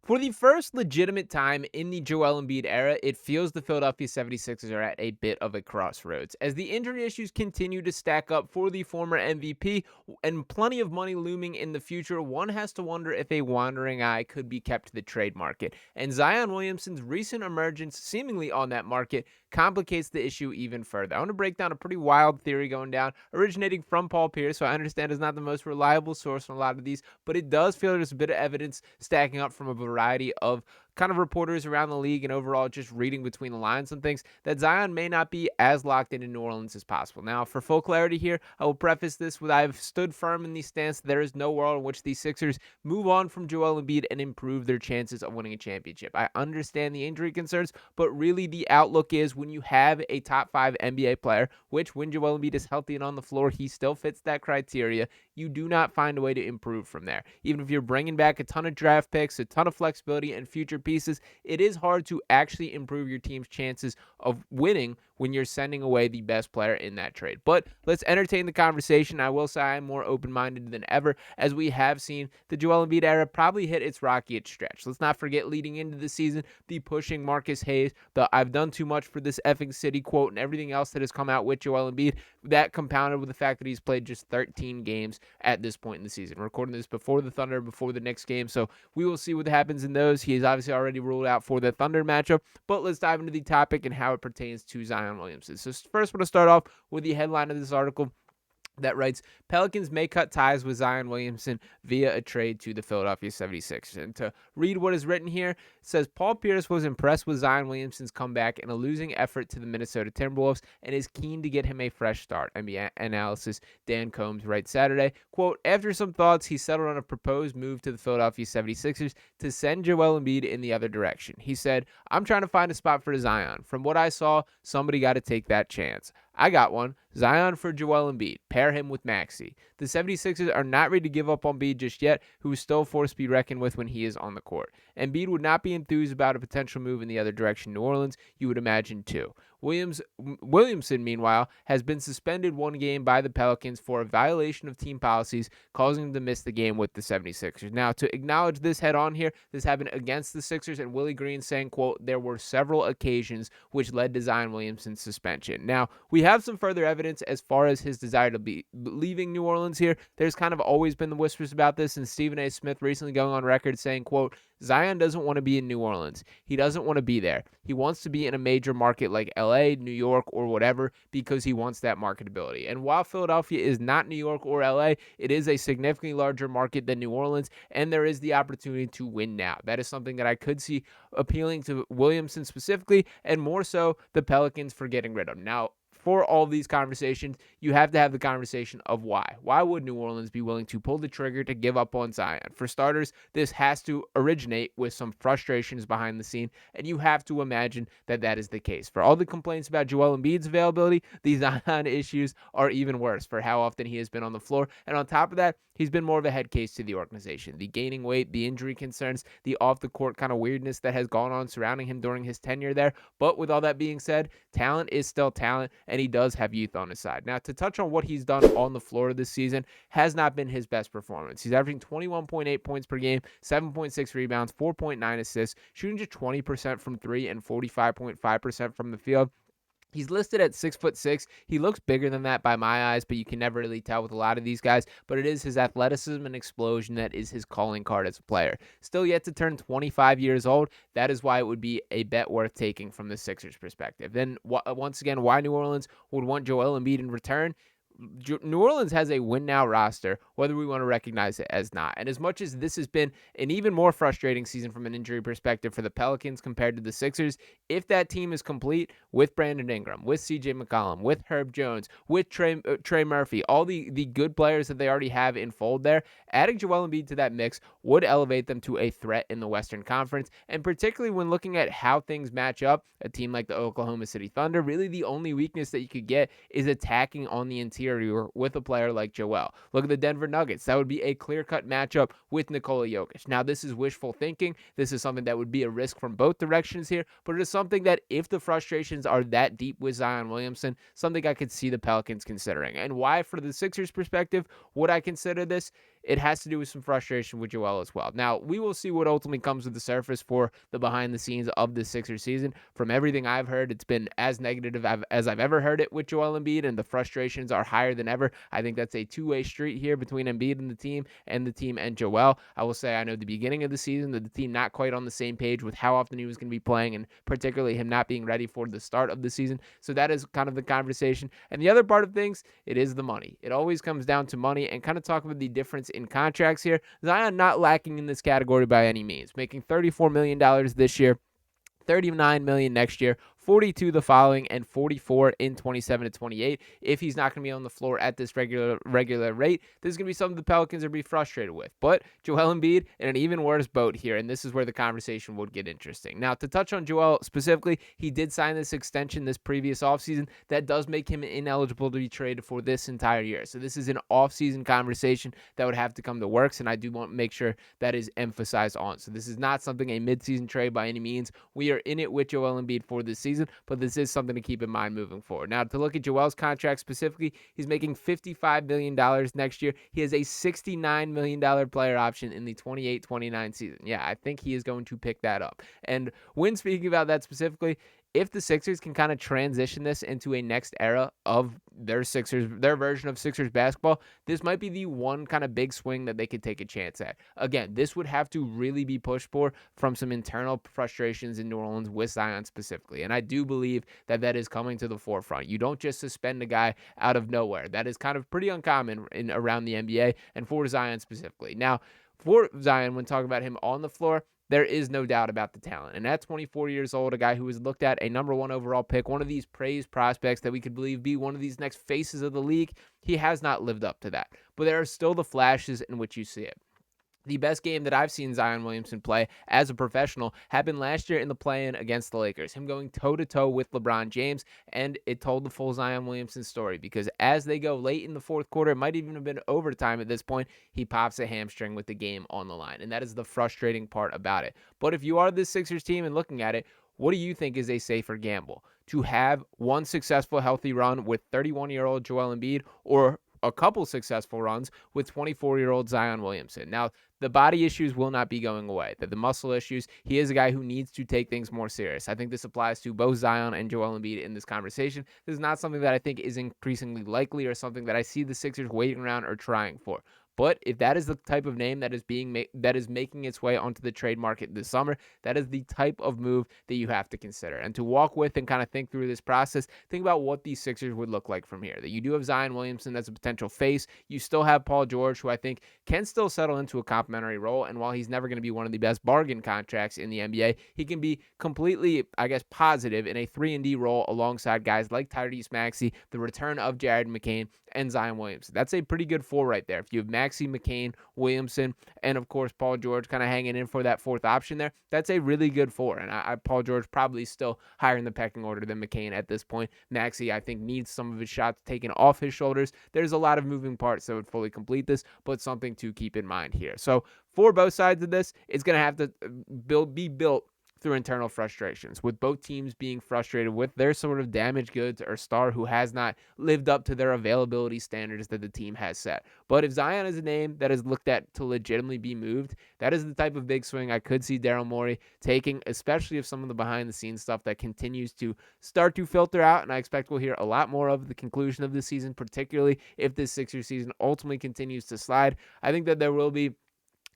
For the first legitimate time in the Joel Embiid era, it feels the Philadelphia 76ers are at a bit of a crossroads. As the injury issues continue to stack up for the former MVP and plenty of money looming in the future, one has to wonder if a wandering eye could be kept to the trade market. And Zion Williamson's recent emergence, seemingly on that market, complicates the issue even further. I want to break down a pretty wild theory going down, originating from Paul Pierce, so I understand is not the most reliable source on a lot of these, but it does feel there's a bit of evidence stacking up from a variety of kind of reporters around the league and overall just reading between the lines and things that Zion may not be as locked in New Orleans as possible. Now, for full clarity here, I will preface this with I've stood firm in the stance that there is no world in which the Sixers move on from Joel Embiid and improve their chances of winning a championship. I understand the injury concerns, but really the outlook is when you have a top 5 NBA player, which when Joel Embiid is healthy and on the floor, he still fits that criteria, you do not find a way to improve from there. Even if you're bringing back a ton of draft picks, a ton of flexibility, and future pieces, it is hard to actually improve your team's chances of winning when you're sending away the best player in that trade. But let's entertain the conversation. I will say I'm more open-minded than ever, as we have seen the Joel Embiid era probably hit its rockiest stretch. Let's not forget leading into the season, the pushing Marcus Hayes, the I've done too much for this effing city quote, and everything else that has come out with Joel Embiid, that compounded with the fact that he's played just 13 games at this point in the season. We're recording this before the Thunder, before the next game, so we will see what happens in those. He is obviously already ruled out for the Thunder matchup, but let's dive into the topic and how it pertains to Zion Williamson. So first, I'm going to start off with the headline of this article that writes, Pelicans may cut ties with Zion Williamson via a trade to the Philadelphia 76ers. And to read what is written here, it says, Paul Pierce was impressed with Zion Williamson's comeback in a losing effort to the Minnesota Timberwolves and is keen to get him a fresh start. NBA analysis Dan Combs writes Saturday, quote, after some thoughts, he settled on a proposed move to the Philadelphia 76ers to send Joel Embiid in the other direction. He said, I'm trying to find a spot for Zion. From what I saw, somebody got to take that chance. I got one. Zion for Joel Embiid. Pair him with Maxey. The 76ers are not ready to give up on Embiid just yet, who is still a force to be reckoned with when he is on the court. Embiid would not be enthused about a potential move in the other direction, New Orleans, you would imagine too. Williamson, meanwhile, has been suspended one game by the Pelicans for a violation of team policies, causing him to miss the game with the 76ers. Now, to acknowledge this head on here, this happened against the Sixers, and Willie Green saying, quote, there were several occasions which led to Zion Williamson's suspension. Now, we have some further evidence as far as his desire to be leaving New Orleans here. There's kind of always been the whispers about this, and Stephen A. Smith recently going on record saying, quote, Zion doesn't want to be in New Orleans. He doesn't want to be there. He wants to be in a major market like LA, New York, or whatever because he wants that marketability. And while Philadelphia is not New York or LA, it is a significantly larger market than New Orleans, and there is the opportunity to win now. That is something that I could see appealing to Williamson specifically, and more so the Pelicans for getting rid of him. Now, for all these conversations, you have to have the conversation of why. Why would New Orleans be willing to pull the trigger to give up on Zion? For starters, this has to originate with some frustrations behind the scene, and you have to imagine that that is the case. For all the complaints about Joel Embiid's availability, these Zion issues are even worse for how often he has been on the floor. And on top of that, he's been more of a head case to the organization. The gaining weight, the injury concerns, the off-the-court kind of weirdness that has gone on surrounding him during his tenure there. But with all that being said, talent is still talent, and he does have youth on his side. Now, to touch on what he's done on the floor this season, has not been his best performance. He's averaging 21.8 points per game, 7.6 rebounds, 4.9 assists, shooting just 20% from three and 45.5% from the field. He's listed at 6'6". He looks bigger than that by my eyes, but you can never really tell with a lot of these guys. But it is his athleticism and explosion that is his calling card as a player. Still yet to turn 25 years old. That is why it would be a bet worth taking from the Sixers' perspective. Then, once again, why New Orleans would want Joel Embiid in return. New Orleans has a win-now roster, whether we want to recognize it as not. And as much as this has been an even more frustrating season from an injury perspective for the Pelicans compared to the Sixers, if that team is complete with Brandon Ingram, with C.J. McCollum, with Herb Jones, with Trey Murphy, all the good players that they already have in fold there, adding Joel Embiid to that mix would elevate them to a threat in the Western Conference. And particularly when looking at how things match up, a team like the Oklahoma City Thunder, really the only weakness that you could get is attacking on the interior with a player like Joel. Look at the Denver Nuggets. That would be a clear-cut matchup with Nikola Jokic. Now, this is wishful thinking. This is something that would be a risk from both directions here, but it is something that if the frustrations are that deep with Zion Williamson, something I could see the Pelicans considering. And why, for the Sixers' perspective, would I consider this? it has to do with some frustration with Joel as well. Now, we will see what ultimately comes to the surface for the behind the scenes of the Sixers season. From everything I've heard, it's been as negative as I've ever heard it with Joel Embiid, and the frustrations are higher than ever. I think that's a two-way street here between Embiid and the team and Joel. I will say I know the beginning of the season that the team not quite on the same page with how often he was going to be playing, and particularly him not being ready for the start of the season. So that is kind of the conversation. And the other part of things, it is the money. It always comes down to money, and kind of talk about the difference in contracts here. Zion not lacking in this category by any means, making $34 million this year, $39 million next year, 42 the following, and 44 in 27 to 28. If he's not going to be on the floor at this regular rate, this is going to be something the Pelicans are be frustrated with. But Joel Embiid in an even worse boat here, and this is where the conversation would get interesting. Now, to touch on Joel specifically, he did sign this extension this previous offseason that does make him ineligible to be traded for this entire year. So this is an offseason conversation that would have to come to works, and I do want to make sure that is emphasized on. So this is not something a midseason trade by any means. We are in it with Joel Embiid for this season, but this is something to keep in mind moving forward. Now, to look at Joel's contract specifically, he's making $55 million next year. He has a $69 million player option in the 28-29 season. Yeah, I think he is going to pick that up. And when speaking about that specifically, if the Sixers can kind of transition this into a next era of their version of Sixers basketball, this might be the one kind of big swing that they could take a chance at. Again, this would have to really be pushed for from some internal frustrations in New Orleans with Zion specifically. And I do believe that that is coming to the forefront. You don't just suspend a guy out of nowhere. That is kind of pretty uncommon around the NBA and for Zion specifically. Now, for Zion, when talking about him on the floor, there is no doubt about the talent. And at 24 years old, a guy who was looked at a number one overall pick, one of these praised prospects that we could believe be one of these next faces of the league, he has not lived up to that. But there are still the flashes in which you see it. The best game that I've seen Zion Williamson play as a professional happened last year in the play-in against the Lakers. Him going toe-to-toe with LeBron James, and it told the full Zion Williamson story because as they go late in the fourth quarter, it might even have been overtime at this point, he pops a hamstring with the game on the line, and that is the frustrating part about it. But if you are this Sixers team and looking at it, what do you think is a safer gamble? To have one successful, healthy run with 31-year-old Joel Embiid or a couple successful runs with 24-year-old Zion Williamson? Now, the body issues will not be going away. The muscle issues, he is a guy who needs to take things more serious. I think this applies to both Zion and Joel Embiid in this conversation. This is not something that I think is increasingly likely or something that I see the Sixers waiting around or trying for. But if that is the type of name that is making its way onto the trade market this summer, that is the type of move that you have to consider. And to walk with and kind of think through this process, think about what these Sixers would look like from here. That you do have Zion Williamson as a potential face. You still have Paul George, who I think can still settle into a complimentary role. And while he's never going to be one of the best bargain contracts in the NBA, he can be completely, I guess, positive in a 3-and-D role alongside guys like Tyrese Maxey, the return of Jared McCain, and Zion Williamson. That's a pretty good four right there. If you have Maxey, McCain, Williamson, and of course Paul George kind of hanging in for that fourth option there, that's a really good four. And Paul George probably still higher in the pecking order than McCain at this point. Maxey, I think, needs some of his shots taken off his shoulders. There's a lot of moving parts that would fully complete this, but something to keep in mind here. So for both sides of this, it's going to have to be built through internal frustrations, with both teams being frustrated with their sort of damaged goods or star who has not lived up to their availability standards that the team has set. But if Zion is a name that is looked at to legitimately be moved, that is the type of big swing I could see Daryl Morey taking, especially if some of the behind-the-scenes stuff that continues to start to filter out, and I expect we'll hear a lot more of the conclusion of the season, particularly if this Sixers season ultimately continues to slide. I think that there will be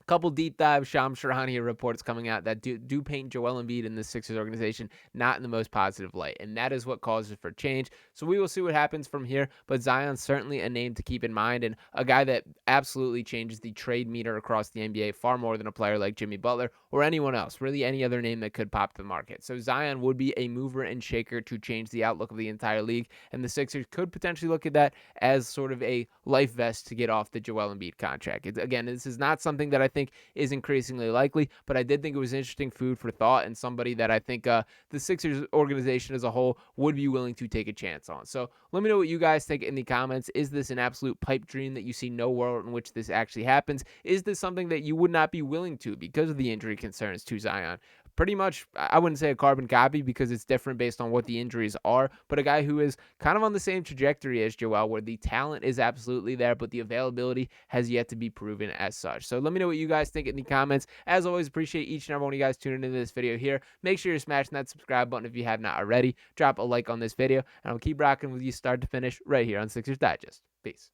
couple deep dive Shams Charania reports coming out that do paint Joel Embiid in the Sixers organization not in the most positive light, and that is what causes for change. So we will see what happens from here, but Zion's certainly a name to keep in mind and a guy that absolutely changes the trade meter across the NBA far more than a player like Jimmy Butler or anyone else, really any other name that could pop the market. So Zion would be a mover and shaker to change the outlook of the entire league, and the Sixers could potentially look at that as sort of a life vest to get off the Joel Embiid contract. Again, this is not something that I think is increasingly likely, but I did think it was interesting food for thought and somebody that I think the Sixers organization as a whole would be willing to take a chance on. So let me know what you guys think in the comments. Is this an absolute pipe dream that you see no world in which this actually happens? Is this something that you would not be willing to because of the injury concerns to Zion? pretty much, I wouldn't say a carbon copy because it's different based on what the injuries are, but a guy who is kind of on the same trajectory as Joel, where the talent is absolutely there, but the availability has yet to be proven as such. So let me know what you guys think in the comments. As always, appreciate each and every one of you guys tuning into this video here. Make sure you're smashing that subscribe button if you have not already. Drop a like on this video, and I'll keep rocking with you start to finish right here on Sixers Digest. Peace.